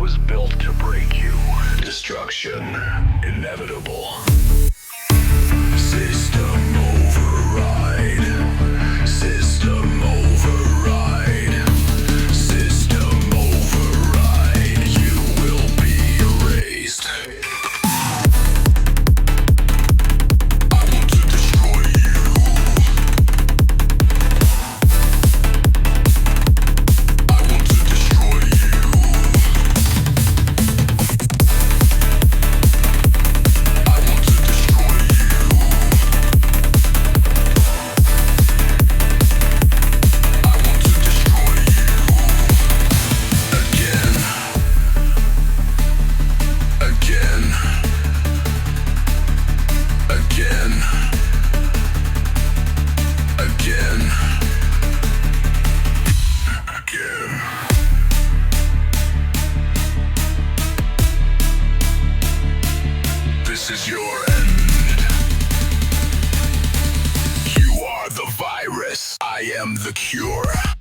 was built to break you. Destruction, inevitable. System override. System override. System override. You will be erased. I want to destroy you. I want to destroy you. I want to destroy you. I want to destroy you. Again. Again. Again. Again. Again. This is your end. You are the virus. I am the cure.